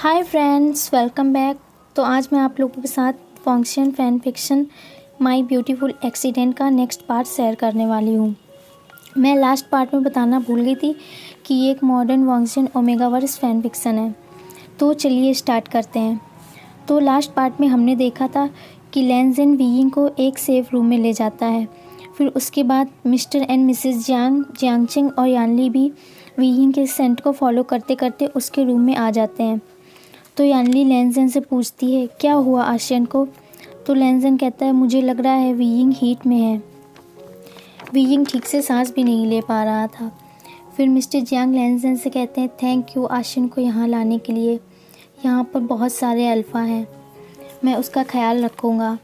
Hi friends, welcome back. तो आज मैं आप लोगों के साथ function fan fiction my beautiful accident का नेक्स्ट पार्ट शेयर करने वाली हूँ। मैं लास्ट पार्ट में बताना भूल गई थी कि ये एक मॉडर्न फंक्शन ओमेगावर्स फैन फिक्शन है। तो चलिए स्टार्ट करते हैं। तो लास्ट पार्ट में हमने देखा था कि लेंजन वीइंग को एक सेफ रूम में ले जाता है। फिर उसके बाद मिस्टर एंड मिसेस जियांगचेंग और यानली भी वीइंग के सेंट को फॉलो करते करते उसके रूम में आ जाते हैं। तो यानली लेंजन से पूछती है क्या हुआ आशियन को। तो लेंजन कहता है मुझे लग रहा है वीइंग हीट में है। वीइंग ठीक से सांस भी नहीं ले पा रहा था। फिर मिस्टर जियांग लेंजन से कहते हैं थैंक यू आशियन को यहाँ लाने के लिए। यहाँ पर बहुत सारे अल्फ़ा हैं, मैं उसका ख्याल रखूँगा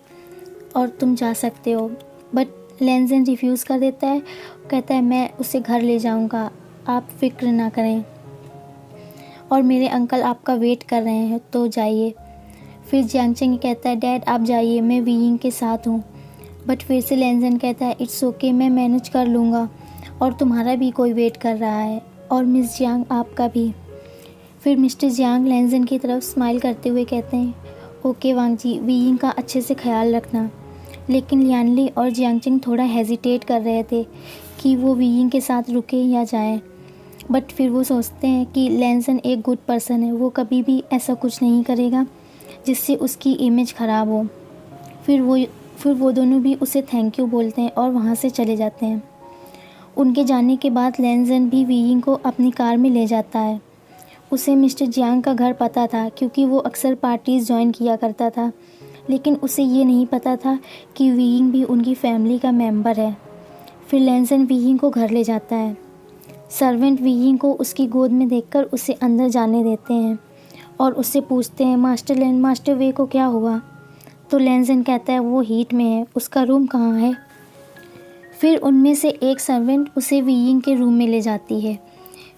और तुम जा सकते हो। बट लेंजन रिफ्यूज़ कर देता है, कहता है मैं उसे घर ले जाऊँगा, आप फिक्र ना करें और मेरे अंकल आपका वेट कर रहे हैं, तो जाइए। फिर जियांगचेंग कहता है डैड आप जाइए, मैं वीइंग के साथ हूँ। बट फिर से लेंजन कहता है इट्स ओके, मैं मैनेज कर लूँगा और तुम्हारा भी कोई वेट कर रहा है और मिस जियांग आपका भी। फिर मिस्टर जियांग लेंजन की तरफ स्माइल करते हुए कहते हैं ओके वांग जी, वीइंग का अच्छे से ख्याल रखना। लेकिन लियानली और जियांगचेंग थोड़ा हेजिटेट कर रहे थे कि वो वीइंग के साथ रुके या जाएँ। बट फिर वो सोचते हैं कि लेंजन एक गुड पर्सन है, वो कभी भी ऐसा कुछ नहीं करेगा जिससे उसकी इमेज ख़राब हो। फिर वो दोनों भी उसे थैंक यू बोलते हैं और वहाँ से चले जाते हैं। उनके जाने के बाद लेंजन भी वीइंग को अपनी कार में ले जाता है। उसे मिस्टर जियांग का घर पता था क्योंकि वो अक्सर पार्टीज़ ज्वाइन किया करता था, लेकिन उसे ये नहीं पता था कि वीइंग भी उनकी फैमिली का मेंबर है। फिर लेंजन वीइंग को घर ले जाता है। सर्वेंट वीइंग को उसकी गोद में देखकर उसे अंदर जाने देते हैं और उससे पूछते हैं मास्टर वे को क्या हुआ। तो लेंजन कहता है वो हीट में है, उसका रूम कहाँ है। फिर उनमें से एक सर्वेंट उसे वीइंग के रूम में ले जाती है।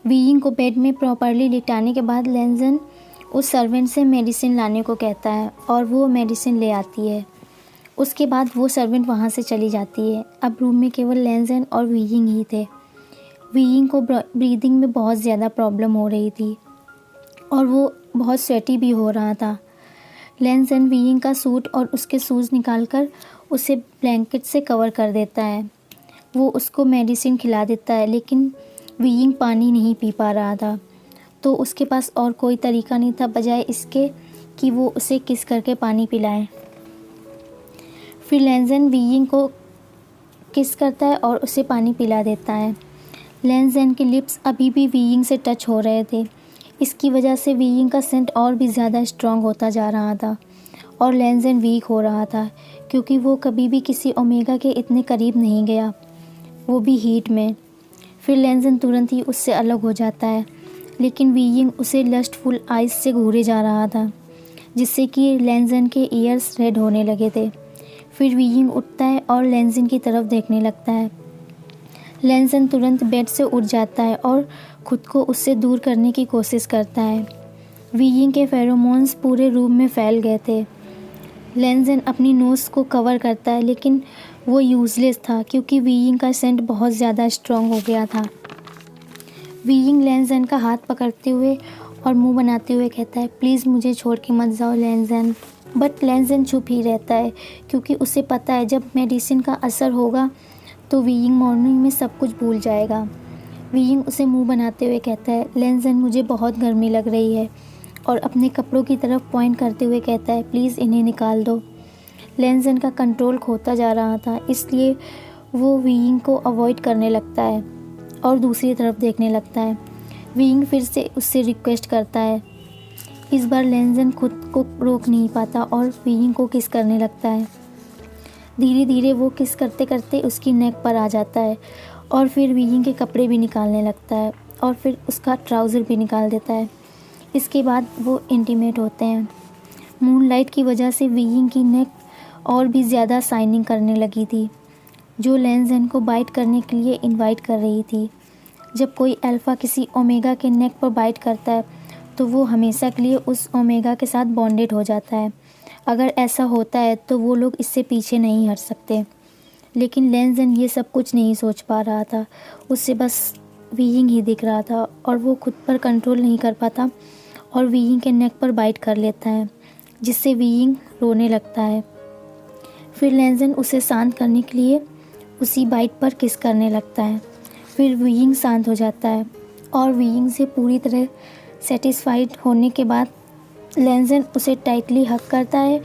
वीइंग को बेड में प्रॉपरली लिटाने के बाद लेंजन उस सर्वेंट से मेडिसिन लाने को कहता है और वो मेडिसिन ले आती है। उसके बाद वो सर्वेंट वहाँ से चली जाती है। अब रूम में केवल लेंजन और वीइंग ही थे। वीइंग को ब्रीदिंग में बहुत ज़्यादा प्रॉब्लम हो रही थी और वो बहुत स्वेटी भी हो रहा था। लेंजन वीइंग का सूट और उसके शूज़ निकालकर उसे ब्लैंकेट से कवर कर देता है। वो उसको मेडिसिन खिला देता है, लेकिन वीइंग पानी नहीं पी पा रहा था, तो उसके पास और कोई तरीका नहीं था बजाय इसके कि वो उसे किस करके पानी पिलाए। फिर लेंजन वीइंग को किस करता है और उसे पानी पिला देता है। लेंजन के लिप्स अभी भी वीइंग से टच हो रहे थे। इसकी वजह से वीइंग का सेंट और भी ज़्यादा स्ट्रॉन्ग होता जा रहा था और लेंजन वीक हो रहा था क्योंकि वो कभी भी किसी ओमेगा के इतने करीब नहीं गया, वो भी हीट में। फिर लेंजन तुरंत ही उससे अलग हो जाता है, लेकिन वीइंग उसे लस्टफुल आइज से घूरे जा रहा था जिससे कि लेंजन के ईयर्स रेड होने लगे थे। फिर वीइंग उठता है और लेंजन की तरफ देखने लगता है। लेंजन तुरंत बेड से उठ जाता है और खुद को उससे दूर करने की कोशिश करता है। वीइंग के फेरोमोन्स पूरे रूम में फैल गए थे। लेंजन अपनी नोज़ को कवर करता है, लेकिन वो यूज़लेस था क्योंकि वीइंग का सेंट बहुत ज़्यादा स्ट्रॉन्ग हो गया था। वीइंग लेंजन का हाथ पकड़ते हुए और मुंह बनाते हुए कहता है प्लीज़ मुझे छोड़ के मत जाओ लेंजन। बट लेंजन चुप ही रहता है क्योंकि उसे पता है जब मेडिसिन का असर होगा तो वीइंग मॉर्निंग में सब कुछ भूल जाएगा। वीइंग उसे मुंह बनाते हुए कहता है लेंजन मुझे बहुत गर्मी लग रही है और अपने कपड़ों की तरफ पॉइंट करते हुए कहता है प्लीज़ इन्हें निकाल दो। लेंजन का कंट्रोल खोता जा रहा था, इसलिए वो वीइंग को अवॉइड करने लगता है और दूसरी तरफ देखने लगता है। वीइंग फिर से उससे रिक्वेस्ट करता है। इस बार लेंजन खुद को रोक नहीं पाता और वीइंग को किस करने लगता है। धीरे धीरे वो किस करते करते उसकी नेक पर आ जाता है और फिर वीइंग के कपड़े भी निकालने लगता है और फिर उसका ट्राउज़र भी निकाल देता है। इसके बाद वो इंटीमेट होते हैं। मूनलाइट की वजह से वीइंग की नेक और भी ज़्यादा शाइनिंग करने लगी थी, जो लेंजन को बाइट करने के लिए इनवाइट कर रही थी। जब कोई अल्फ़ा किसी ओमेगा के नेक पर बाइट करता है तो वो हमेशा के लिए उस ओमेगा के साथ बॉन्डेड हो जाता है। अगर ऐसा होता है तो वो लोग इससे पीछे नहीं हट सकते। लेकिन लेंजन ये सब कुछ नहीं सोच पा रहा था, उससे बस वीइंग ही दिख रहा था और वो खुद पर कंट्रोल नहीं कर पाता और वीइंग के नेक पर बाइट कर लेता है, जिससे वीइंग रोने लगता है। फिर लेंजन उसे शांत करने के लिए उसी बाइट पर किस करने लगता है। फिर वीइंग शांत हो जाता है और वीइंग से पूरी तरह सेटिस्फाइड होने के बाद लेंजन उसे टाइटली हग करता है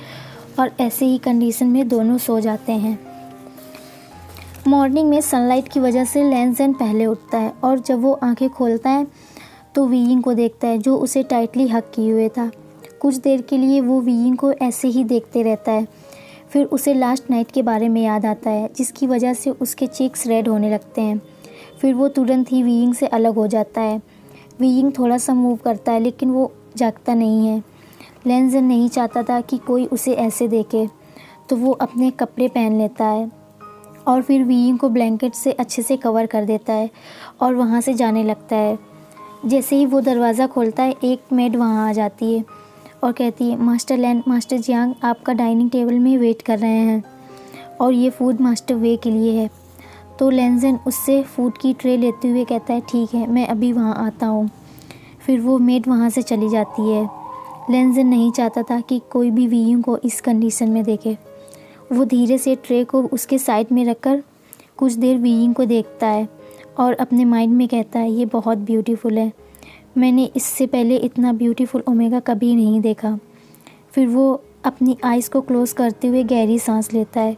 और ऐसे ही कंडीशन में दोनों सो जाते हैं। मॉर्निंग में सनलाइट की वजह से लेंजन पहले उठता है और जब वो आंखें खोलता है तो वीइंग को देखता है, जो उसे टाइटली हग किए हुए था। कुछ देर के लिए वो वीइंग को ऐसे ही देखते रहता है। फिर उसे लास्ट नाइट के बारे में याद आता है, जिसकी वजह से उसके चीक्स रेड होने लगते हैं। फिर वो तुरंत ही वीइंग से अलग हो जाता है। वीइंग थोड़ा सा मूव करता है, लेकिन वो जागता नहीं है। लेंजन नहीं चाहता था कि कोई उसे ऐसे देखे, तो वो अपने कपड़े पहन लेता है और फिर वीइंग को ब्लैंकेट से अच्छे से कवर कर देता है और वहाँ से जाने लगता है। जैसे ही वो दरवाज़ा खोलता है, एक मेड वहाँ आ जाती है और कहती है, मास्टर लैन, मास्टर जियांग आपका डाइनिंग टेबल में वेट कर रहे हैं और ये फ़ूड मास्टर वे के लिए है। तो लेंजन उससे फ़ूड की ट्रे लेते हुए कहता है, ठीक है, मैं अभी वहाँ आता हूँ। फिर वो मेड वहाँ से चली जाती है। लेंजन नहीं चाहता था कि कोई भी वीइंग को इस कंडीशन में देखे। वो धीरे से ट्रे को उसके साइड में रखकर कुछ देर वीइंग को देखता है और अपने माइंड में कहता है, ये बहुत ब्यूटीफुल है, मैंने इससे पहले इतना ब्यूटीफुल ओमेगा कभी नहीं देखा। फिर वो अपनी आइज़ को क्लोज़ करते हुए गहरी सांस लेता है,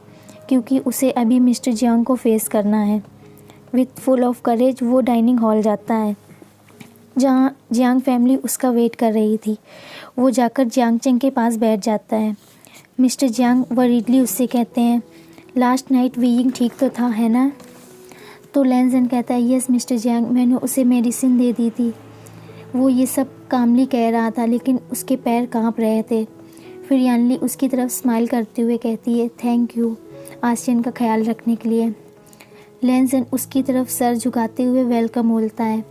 क्योंकि उसे अभी मिस्टर जियांग को फेस करना है। विथ फुल ऑफ करेज वो डाइनिंग हॉल जाता है, जहाँ जियांग फैमिली उसका वेट कर रही थी। वो जाकर जियांग चेंग के पास बैठ जाता है। मिस्टर जियांग वरीडली उससे कहते हैं, लास्ट नाइट वीइंग ठीक तो था, है ना? तो लेंजन कहता है, यस मिस्टर जियांग, मैंने उसे मेडिसिन दे दी थी। वो ये सब कामली कह रहा था, लेकिन उसके पैर कांप रहे थे। फिर यानली उसकी तरफ स्माइल करते हुए कहती है, थैंक यू आसियन का ख्याल रखने के लिए। लेंजन उसकी तरफ सर झुकाते हुए वेलकम बोलता है।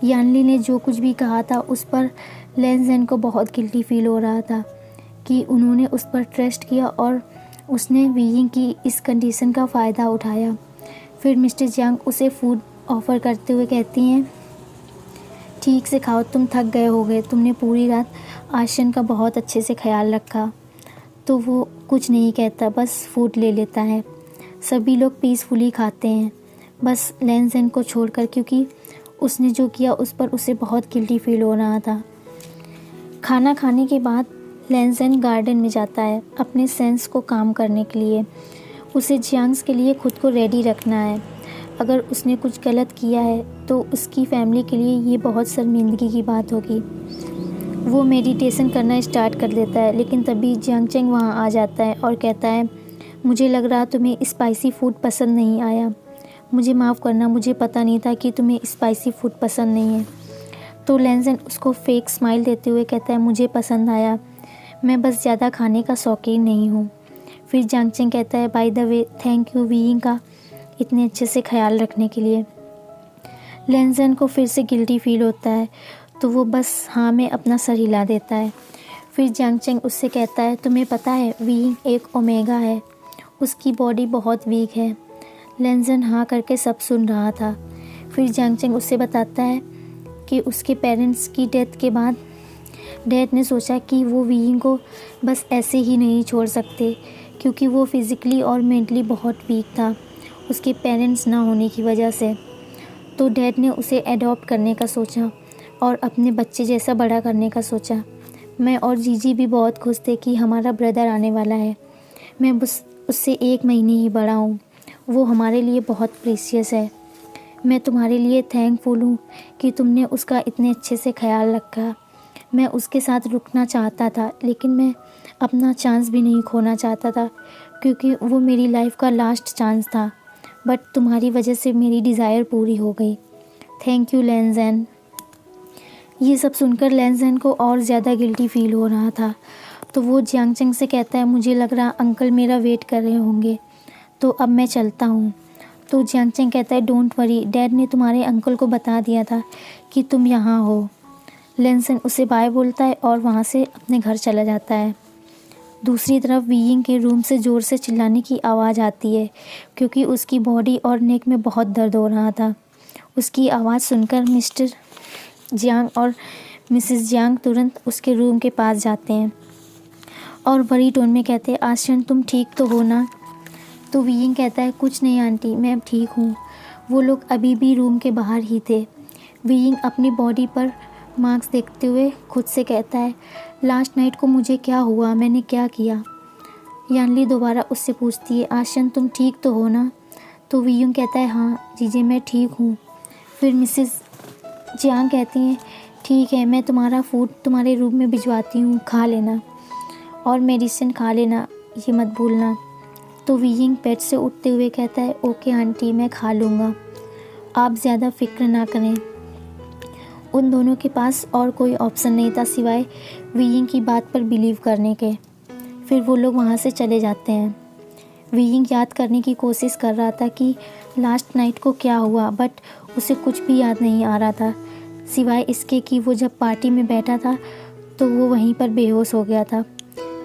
यानली ने जो कुछ भी कहा था उस पर लेंजन को बहुत गिल्टी फील हो रहा था कि उन्होंने उस पर ट्रस्ट किया और उसने वीइंग की इस कंडीशन का फ़ायदा उठाया। फिर मिस्टर जियांग उसे फूड ऑफ़र करते हुए कहती हैं, ठीक से खाओ, तुम थक गए होगे, तुमने पूरी रात आसियन का बहुत अच्छे से ख्याल रखा। तो वो कुछ नहीं कहता, बस फूड ले लेता है। सभी लोग पीसफुली खाते हैं, बस लेंजन को छोड़कर, क्योंकि उसने जो किया उस पर उसे बहुत गिल्टी फील हो रहा था। खाना खाने के बाद लेंजन गार्डन में जाता है अपने सेंस को काम करने के लिए। उसे जियांग्स के लिए खुद को रेडी रखना है। अगर उसने कुछ गलत किया है तो उसकी फैमिली के लिए ये बहुत शर्मिंदगी की बात होगी। वो मेडिटेशन करना स्टार्ट कर देता है, लेकिन तभी जियांग चेंग वहाँ आ जाता है और कहता है, मुझे लग रहा तुम्हें स्पाइसी फ़ूड पसंद नहीं आया। मुझे माफ़ करना, मुझे पता नहीं था कि तुम्हें स्पाइसी फ़ूड पसंद नहीं है। तो लेंजन उसको फेक स्माइल देते हुए कहता है, मुझे पसंद आया, मैं बस ज़्यादा खाने का शौकीन नहीं हूँ। फिर जियांग चेंग कहता है, by the way thank you weighing का इतने अच्छे से ख्याल रखने के लिए। लेंजन को फिर से गिल्टी फील होता है, तो वो बस हाँ में अपना सर हिला देता है। फिर जियांग चेंग उससे कहता है, तुम्हें पता है वीइंग एक ओमेगा है, उसकी बॉडी बहुत वीक है। लेंजन हाँ करके सब सुन रहा था। फिर जियांग चेंग उससे बताता है कि उसके पेरेंट्स की डेथ के बाद डैड ने सोचा कि वो वीइंग को बस ऐसे ही नहीं छोड़ सकते, क्योंकि वो फिज़िकली और मेंटली बहुत वीक था उसके पेरेंट्स ना होने की वजह से। तो डैड ने उसे एडॉप्ट करने का सोचा और अपने बच्चे जैसा बड़ा करने का सोचा। मैं और जीजी भी बहुत खुश थे कि हमारा ब्रदर आने वाला है। मैं बस उससे 1 महीने ही बड़ा हूँ। वो हमारे लिए बहुत प्रीशियस है। मैं तुम्हारे लिए थैंकफुल हूँ कि तुमने उसका इतने अच्छे से ख्याल रखा। मैं उसके साथ रुकना चाहता था, लेकिन मैं अपना चांस भी नहीं खोना चाहता था, क्योंकि वो मेरी लाइफ का लास्ट चांस था। बट तुम्हारी वजह से मेरी डिज़ायर पूरी हो गई। थैंक यू लेंजन। ये सब सुनकर लेंजन को और ज़्यादा गिल्टी फील हो रहा था। तो वो जियांग चेंग से कहता है, मुझे लग रहा अंकल मेरा वेट कर रहे होंगे, तो अब मैं चलता हूँ। तो जियांग चेंग कहता है, डोंट वरी, डैड ने तुम्हारे अंकल को बता दिया था कि तुम यहाँ हो। लेंजन उसे बाय बोलता है और वहाँ से अपने घर चला जाता है। दूसरी तरफ वीइंग के रूम से ज़ोर से चिल्लाने की आवाज़ आती है, क्योंकि उसकी बॉडी और नेक में बहुत दर्द हो रहा था। उसकी आवाज़ सुनकर मिस्टर जियांग और मिसेस जियांग तुरंत उसके रूम के पास जाते हैं और बड़ी टोन में कहते हैं, आशियन तुम ठीक तो हो ना? तो वीइंग कहता है, कुछ नहीं आंटी, मैं अब ठीक हूँ। वो लोग अभी भी रूम के बाहर ही थे। वीइंग अपनी बॉडी पर मार्क्स देखते हुए खुद से कहता है, लास्ट नाइट को मुझे क्या हुआ, मैंने क्या किया? यानली दोबारा उससे पूछती है, आशियन तुम ठीक तो हो ना? तो वीइंग कहता है, हाँ जीजे मैं ठीक हूँ। फिर मिसेस जियांग कहती हैं, ठीक है, मैं तुम्हारा फूड तुम्हारे रूम में भिजवाती हूँ, खा लेना और मेडिसिन खा लेना, ये मत भूलना। तो वीइंग बेड से उठते हुए कहता है, ओके आंटी, मैं खा लूँगा, आप ज़्यादा फिक्र ना करें। उन दोनों के पास और कोई ऑप्शन नहीं था सिवाय वीइंग की बात पर बिलीव करने के। फिर वो लोग वहाँ से चले जाते हैं। वीइंग याद करने की कोशिश कर रहा था कि लास्ट नाइट को क्या हुआ, बट उसे कुछ भी याद नहीं आ रहा था सिवाय इसके कि वो जब पार्टी में बैठा था तो वो वहीं पर बेहोश हो गया था।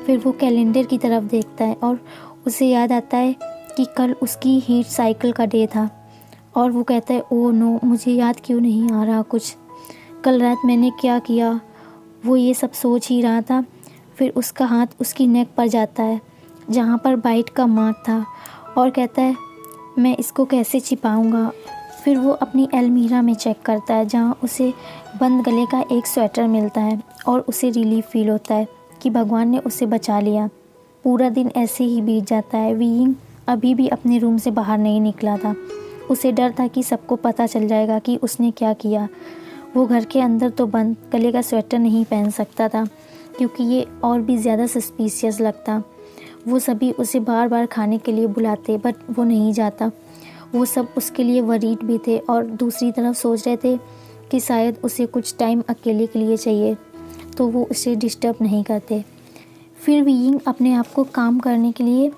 फिर वो कैलेंडर की तरफ देखता है और उसे याद आता है कि कल उसकी हीट साइकिल का डे था और वो कहता है, ओह नो, मुझे याद क्यों नहीं आ रहा कुछ, कल रात मैंने क्या किया? वो ये सब सोच ही रहा था। फिर उसका हाथ उसकी नेक पर जाता है जहाँ पर बाइट का मार्क था और कहता है, मैं इसको कैसे छिपाऊंगा? फिर वो अपनी अलमीरा में चेक करता है जहाँ उसे बंद गले का एक स्वेटर मिलता है और उसे रिलीफ फील होता है कि भगवान ने उसे बचा लिया। पूरा दिन ऐसे ही बीत जाता है। वीइंग अभी भी अपने रूम से बाहर नहीं निकला था। उसे डर था कि सबको पता चल जाएगा कि उसने क्या किया। वो घर के अंदर तो बंद गले का स्वेटर नहीं पहन सकता था क्योंकि ये और भी ज़्यादा सस्पिशियस लगता। वो सभी उसे बार बार खाने के लिए बुलाते बट वो नहीं जाता। वो सब उसके लिए वरीड भी थे और दूसरी तरफ सोच रहे थे कि शायद उसे कुछ टाइम अकेले के लिए चाहिए, तो वो उसे डिस्टर्ब नहीं करते। फिर वीइंग अपने आप को काम करने के लिए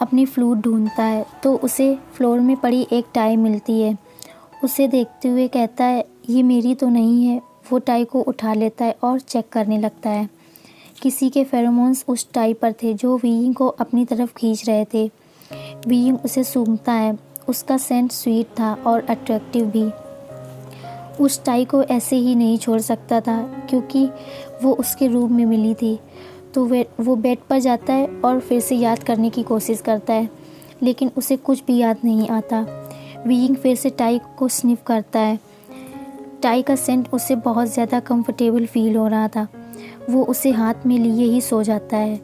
अपनी फ्लूट ढूंढता है तो उसे फ्लोर में पड़ी एक टाई मिलती है। उसे देखते हुए कहता है, ये मेरी तो नहीं है। वो टाई को उठा लेता है और चेक करने लगता है। किसी के फेरोमोन्स उस टाई पर थे जो वीइंग को अपनी तरफ खींच रहे थे। वीइंग उसे सूंघता है। उसका सेंट स्वीट था और अट्रैक्टिव भी। उस टाई को ऐसे ही नहीं छोड़ सकता था क्योंकि वो उसके रूम में मिली थी। तो वो बेड पर जाता है और फिर से याद करने की कोशिश करता है लेकिन उसे कुछ भी याद नहीं आता। वीइंग फिर से टाई को स्निफ करता है। टाई का सेंट उसे बहुत ज़्यादा कंफर्टेबल फील हो रहा था। वो उसे हाथ में लिए ही सो जाता है।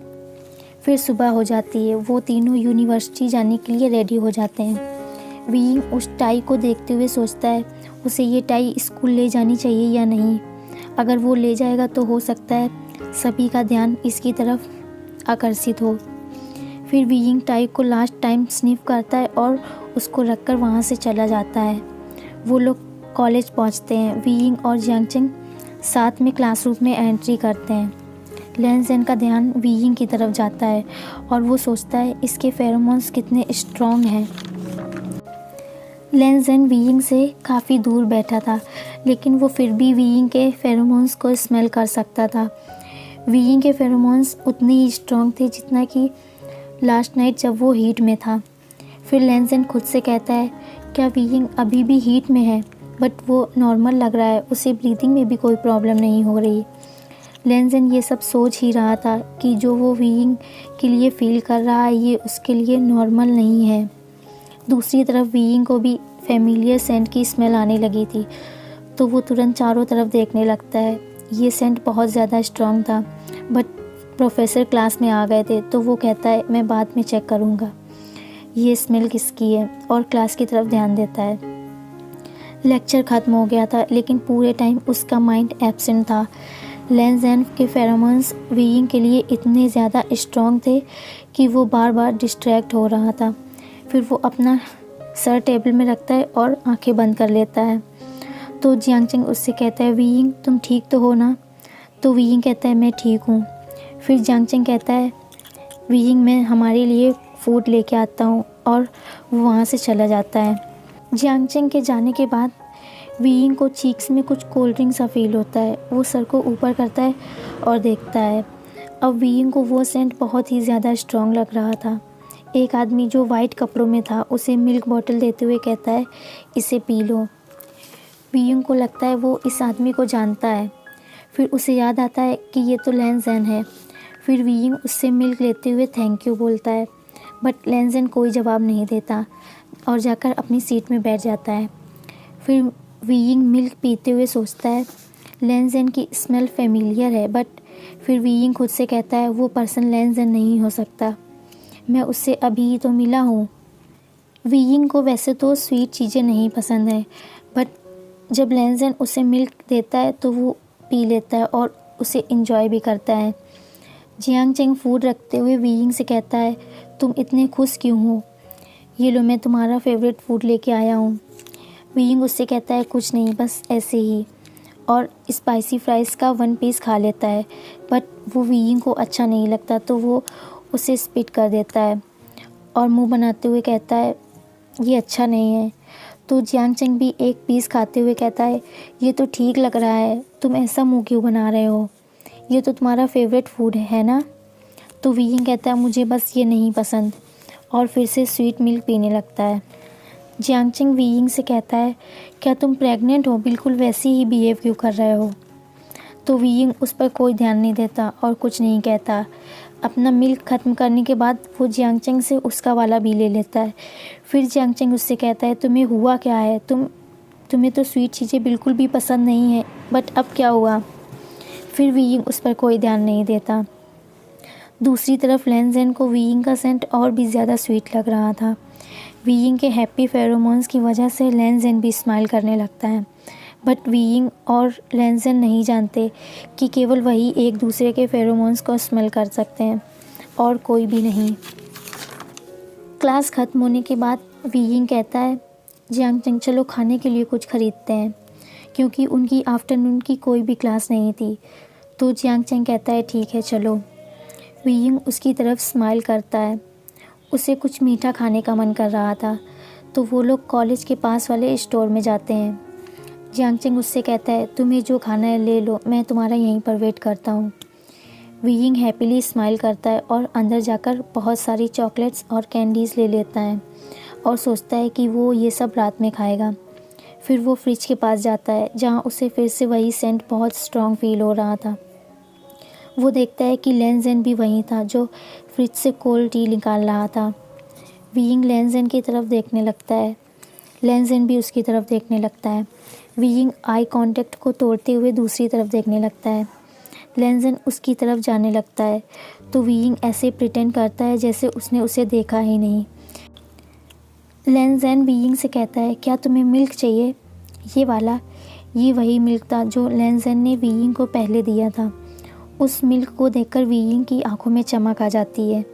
फिर सुबह हो जाती है। वो तीनों यूनिवर्सिटी जाने के लिए रेडी हो जाते हैं। वीइंग उस टाई को देखते हुए सोचता है उसे ये टाई स्कूल ले जानी चाहिए या नहीं। अगर वो ले जाएगा तो हो सकता है सभी का ध्यान इसकी तरफ आकर्षित हो। फिर वीइंग टाई को लास्ट टाइम स्निफ करता है और उसको रखकर वहाँ से चला जाता है। वो लोग कॉलेज पहुँचते हैं। वीइंग और जियांगचेंग साथ में क्लासरूम में एंट्री करते हैं। लैनज़ेन का ध्यान वीइंग की तरफ जाता है और वो सोचता है इसके फेरोमोन्स कितने स्ट्रॉन्ग हैं। लैनज़ेन वीइंग से काफ़ी दूर बैठा था लेकिन वो फिर भी वीइंग के फेरोमोन्स को स्मेल कर सकता था। वीइंग के फेरोमोन्स उतने ही स्ट्रॉन्ग थे जितना कि लास्ट नाइट जब वो हीट में था। फिर लैनज़ेन खुद से कहता है, क्या वीइंग अभी भी हीट में है? बट वो नॉर्मल लग रहा है, उसे ब्रीथिंग में भी कोई प्रॉब्लम नहीं हो रही। लैनज़ेन ये सब सोच ही रहा था कि जो वो वीइंग के लिए फ़ील कर रहा है ये उसके लिए नॉर्मल नहीं है। दूसरी तरफ वीइंग को भी फेमिलियर सेंट की स्मेल आने लगी थी तो वो तुरंत चारों तरफ देखने लगता है। ये सेंट बहुत ज़्यादा स्ट्रॉन्ग था बट प्रोफेसर क्लास में आ गए थे तो वो कहता है मैं बाद में चेक करूँगा ये स्मेल किसकी है और क्लास की तरफ ध्यान देता है। लेक्चर ख़त्म हो गया था लेकिन पूरे टाइम उसका माइंड एब्सेंट था। लैनज़ेन के फेरोमोन्स वीइंग के लिए इतने ज़्यादा स्ट्रॉन्ग थे कि वो बार बार डिस्ट्रैक्ट हो रहा था। फिर वो अपना सर टेबल में रखता है और आंखें बंद कर लेता है। तो जियांगचेंग उससे कहता है, वीइंग तुम ठीक तो हो ना? तो वीइंग कहता है मैं ठीक हूँ। फिर जियांगचेंग कहता है, वीइंग मैं हमारे लिए फ़ूड लेके आता हूँ और वो वहाँ से चला जाता है। जियांगचेंग के जाने के बाद वीइंग को चीक्स में कुछ कोल्ड ड्रिंक सा फील होता है। वो सर को ऊपर करता है और देखता है। अब वीइंग को वो सेंट बहुत ही ज़्यादा स्ट्रॉन्ग लग रहा था। एक आदमी जो वाइट कपड़ों में था उसे मिल्क बॉटल देते हुए कहता है, इसे पी लो। वीइंग को लगता है वो इस आदमी को जानता है। फिर उसे याद आता है कि ये तो लैन है। फिर वीइंग उससे मिल्क लेते हुए थैंक यू बोलता है, बट लैन कोई जवाब नहीं देता और जाकर अपनी सीट में बैठ जाता है। फिर वीइंग मिल्क पीते हुए सोचता है लैन की स्मेल फेमिलियर है, बट फिर वीइंग खुद से कहता है वो पर्सन लैन नहीं हो सकता, मैं उससे अभी तो मिला हूँ। वीइंग को वैसे तो स्वीट चीज़ें नहीं पसंद है, बट जब लैन उसे मिल्क देता है तो वो पी लेता है और उसे इंजॉय भी करता है। जियांग चेंग फूड रखते हुए वीइंग से कहता है तुम इतने खुश क्यों हो, ये लो मैं तुम्हारा फेवरेट फूड लेके आया हूँ। वीइंग उससे कहता है कुछ नहीं, बस ऐसे ही, और स्पाइसी फ्राइज़ का 1 पीस खा लेता है, बट वो वीइंग को अच्छा नहीं लगता तो वो उसे स्पिट कर देता है और मुंह बनाते हुए कहता है ये अच्छा नहीं है। तो जियांग चेंग भी 1 पीस खाते हुए कहता है ये तो ठीक लग रहा है, तुम ऐसा मुंह क्यों बना रहे हो, ये तो तुम्हारा फेवरेट फूड है ना। तो वीइंग कहता है मुझे बस ये नहीं पसंद, और फिर से स्वीट मिल्क पीने लगता है। जियांग चेंग वीइंग से कहता है क्या तुम प्रेग्नेंट हो, बिल्कुल वैसे ही बिहेव क्यों कर रहे हो। तो वीइंग उस पर कोई ध्यान नहीं देता और कुछ नहीं कहता। अपना मिल्क ख़त्म करने के बाद वो जियांग चेंग से उसका वाला भी ले लेता है। फिर जियांग चेंग उससे कहता है तुम्हें हुआ क्या है, तुम्हें तो स्वीट चीज़ें बिल्कुल भी पसंद नहीं है, बट अब क्या हुआ। फिर वीइंग उस पर कोई ध्यान नहीं देता। दूसरी तरफ लैन को वीइंग का सेंट और भी ज़्यादा स्वीट लग रहा था। वीइंग के हैप्पी फेरोमोन्स की वजह से लैन भी स्माइल करने लगता है, बट वीइंग और लैन नहीं जानते कि केवल वही एक दूसरे के फेरोमोन्स को स्मेल कर सकते हैं और कोई भी नहीं। क्लास ख़त्म होने के बाद वीइंग कहता है जियांग चेंग चलो खाने के लिए कुछ ख़रीदते हैं, क्योंकि उनकी आफ्टरनून की कोई भी क्लास नहीं थी। तो जियांग चेंग कहता है ठीक है चलो। वीइंग उसकी तरफ स्माइल करता है, उसे कुछ मीठा खाने का मन कर रहा था, तो वो लोग कॉलेज के पास वाले स्टोर में जाते हैं। जियांग चेंग उससे कहता है तुम्हें जो खाना है ले लो, मैं तुम्हारा यहीं पर वेट करता हूँ। वीइंग हैप्पीली स्माइल करता है और अंदर जाकर बहुत सारी चॉकलेट्स और कैंडीज़ ले लेता है और सोचता है कि वो ये सब रात में खाएगा। फिर वो फ्रिज के पास जाता है जहाँ उसे फिर से वही सेंट बहुत स्ट्रॉन्ग फील हो रहा था। वो देखता है कि लैन भी वहीं था जो फ्रिज से कोल्ड टी निकाल रहा था। वीइंग लैन की तरफ देखने लगता है, लैन भी उसकी तरफ देखने लगता है। वीइंग आई कांटेक्ट को तोड़ते हुए दूसरी तरफ देखने लगता है। लैन उसकी तरफ जाने लगता है तो वीइंग ऐसे प्रिटेंड करता है जैसे उसने उसे देखा ही नहीं। लैन वीइंग से कहता है क्या तुम्हें मिल्क चाहिए, ये वाला। ये वही मिल्क था जो लैन ने वीइंग को पहले दिया था। उस मिल्क को देखकर वीइंग की आंखों में चमक आ जाती है।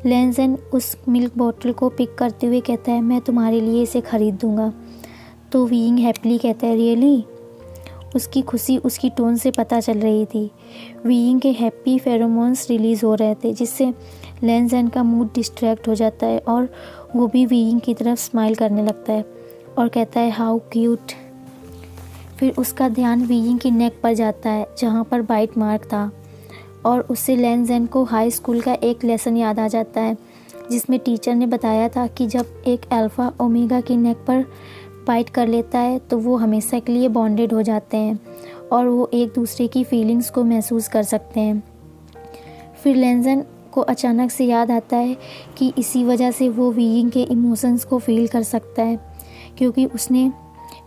लैन उस मिल्क बोतल को पिक करते हुए कहता है मैं तुम्हारे लिए इसे ख़रीद दूँगा। तो वीइंग हैप्पीली कहता है रियली। उसकी खुशी उसकी टोन से पता चल रही थी। वीइंग के हैप्पी फेरोमोन्स रिलीज़ हो रहे थे जिससे लैन का मूड डिस्ट्रैक्ट हो जाता है और वो भी वीइंग की तरफ स्माइल करने लगता है और कहता है हाउ क्यूट। फिर उसका ध्यान वीइंग की नेक पर जाता है जहाँ पर बाइट मार्क था और उससे लैन को हाई स्कूल का एक लेसन याद आ जाता है जिसमें टीचर ने बताया था कि जब एक अल्फ़ा ओमेगा की नेक पर बाइट कर लेता है तो वो हमेशा के लिए बॉन्डेड हो जाते हैं और वो एक दूसरे की फीलिंग्स को महसूस कर सकते हैं। फिर लैन को अचानक से याद आता है कि इसी वजह से वो वीइंग के इमोशंस को फील कर सकता है, क्योंकि उसने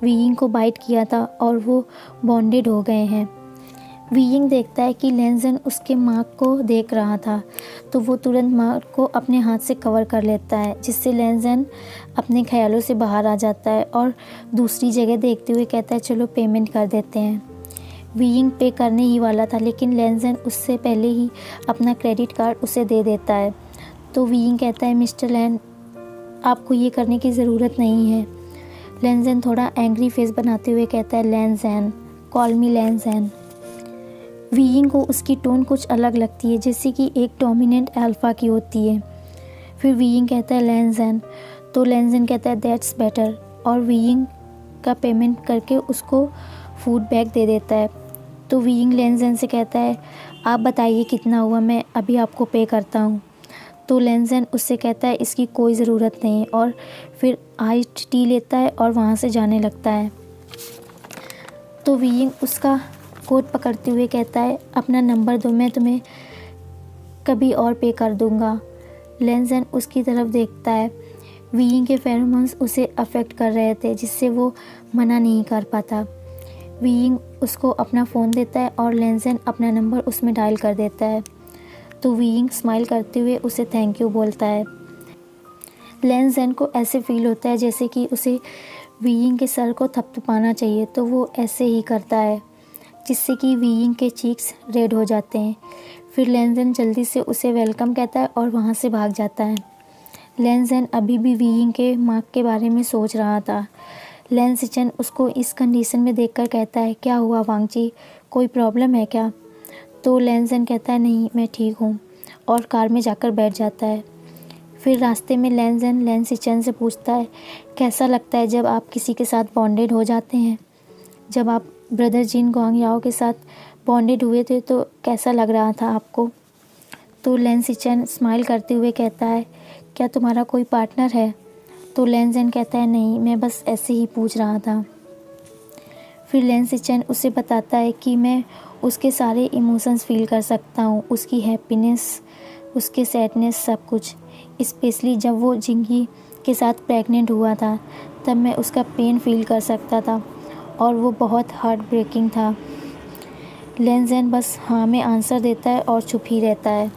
वीइंग को बाइट किया था और वो बॉन्डेड हो गए हैं। वीइंग देखता है कि लैन उसके मार्क को देख रहा था तो वो तुरंत मार्क को अपने हाथ से कवर कर लेता है जिससे लैन अपने ख्यालों से बाहर आ जाता है और दूसरी जगह देखते हुए कहता है चलो पेमेंट कर देते हैं। वीइंग पे करने ही वाला था लेकिन लैन उससे पहले ही अपना क्रेडिट कार्ड उसे दे देता है। तो वीइंग कहता है मिस्टर लैन आपको ये करने की ज़रूरत नहीं है। लैन थोड़ा एंग्री फेस बनाते हुए कहता है लैन कॉल मी लैन। वीइंग को उसकी टोन कुछ अलग लगती है जैसे कि एक डोमिनेंट अल्फ़ा की होती है। फिर वीइंग कहता है लैन, तो लैन कहता है दैट्स बेटर और वीइंग का पेमेंट करके उसको फूड बैग दे देता है। तो वीइंग लैन से कहता है आप बताइए कितना हुआ, मैं अभी आपको पे करता हूँ। तो लैन उससे कहता है इसकी कोई ज़रूरत नहीं और फिर आइस्ड टी लेता है और वहाँ से जाने लगता है। तो वीइंग उसका कोट पकड़ते हुए कहता है, अपना नंबर दो, मैं तुम्हें कभी और पे कर दूंगा। लेनजेन उसकी तरफ देखता है। वीइंग के फेरोमोन्स उसे अफेक्ट कर रहे थे, जिससे वो मना नहीं कर पाता। वीइंग उसको अपना फ़ोन देता है और लेनजेन अपना नंबर उसमें डायल कर देता है। तो वीइंग स्माइल करते हुए उसे थैंक यू बोलता है। लेनजेन को ऐसे फील होता है जैसे कि उसे वीइंग के सर को थपथपाना चाहिए, तो वो ऐसे ही करता है, जिससे कि वीइंग के चीक्स रेड हो जाते हैं। फिर लेनजेन जल्दी से उसे वेलकम कहता है और वहाँ से भाग जाता है। लेनजेन अभी भी वीइंग के मार्क के बारे में सोच रहा था। लेन सिचन उसको इस कंडीशन में देखकर कहता है, क्या हुआ वांगची, कोई प्रॉब्लम है क्या? तो लेनजेन कहता है, नहीं, मैं ठीक हूँ, और कार में जाकर बैठ जाता है। फिर रास्ते में लेनजेन लेन सिचन से पूछता है, कैसा लगता है जब आप किसी के साथ बॉन्डेड हो जाते हैं? जब आप ब्रदर जिन गुआंगयाओ के साथ बॉन्डेड हुए थे तो कैसा लग रहा था आपको? तो लेन सिचन स्माइल करते हुए कहता है, क्या तुम्हारा कोई पार्टनर है? तो लेनजेन कहता है, नहीं, मैं बस ऐसे ही पूछ रहा था। फिर लेन सिचन उसे बताता है कि मैं उसके सारे इमोशंस फील कर सकता हूँ, उसकी हैप्पीनेस, उसके सैडनेस, सब कुछ। स्पेशली जब वो जिंगी के साथ प्रेग्नेंट हुआ था, तब मैं उसका पेन फील कर सकता था और वो बहुत हार्ट ब्रेकिंग था। लेनजेन बस हाँ में आंसर देता है और चुप ही रहता है।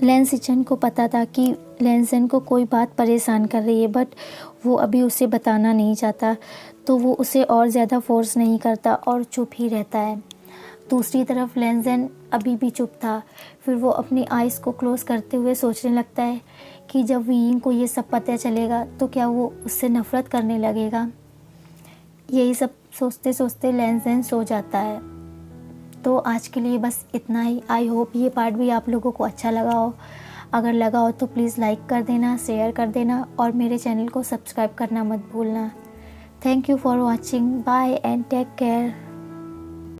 लेन सिचन को पता था कि लेनजेन को कोई बात परेशान कर रही है, बट वो अभी उसे बताना नहीं चाहता, तो वो उसे और ज़्यादा फोर्स नहीं करता और चुप ही रहता है। दूसरी तरफ लेनजेन अभी भी चुप था। फिर वो अपनी आइज़ को क्लोज़ करते हुए सोचने लगता है कि जब वीइंग को ये सब पता चलेगा तो क्या वो उससे नफ़रत करने लगेगा। यही सब सोचते सोचते लेनजेन सो जाता है। तो आज के लिए बस इतना ही। आई होप ये पार्ट भी आप लोगों को अच्छा लगा हो। अगर लगा हो तो प्लीज़ लाइक कर देना, शेयर कर देना और मेरे चैनल को सब्सक्राइब करना मत भूलना। Thank you for watching. Bye and take care.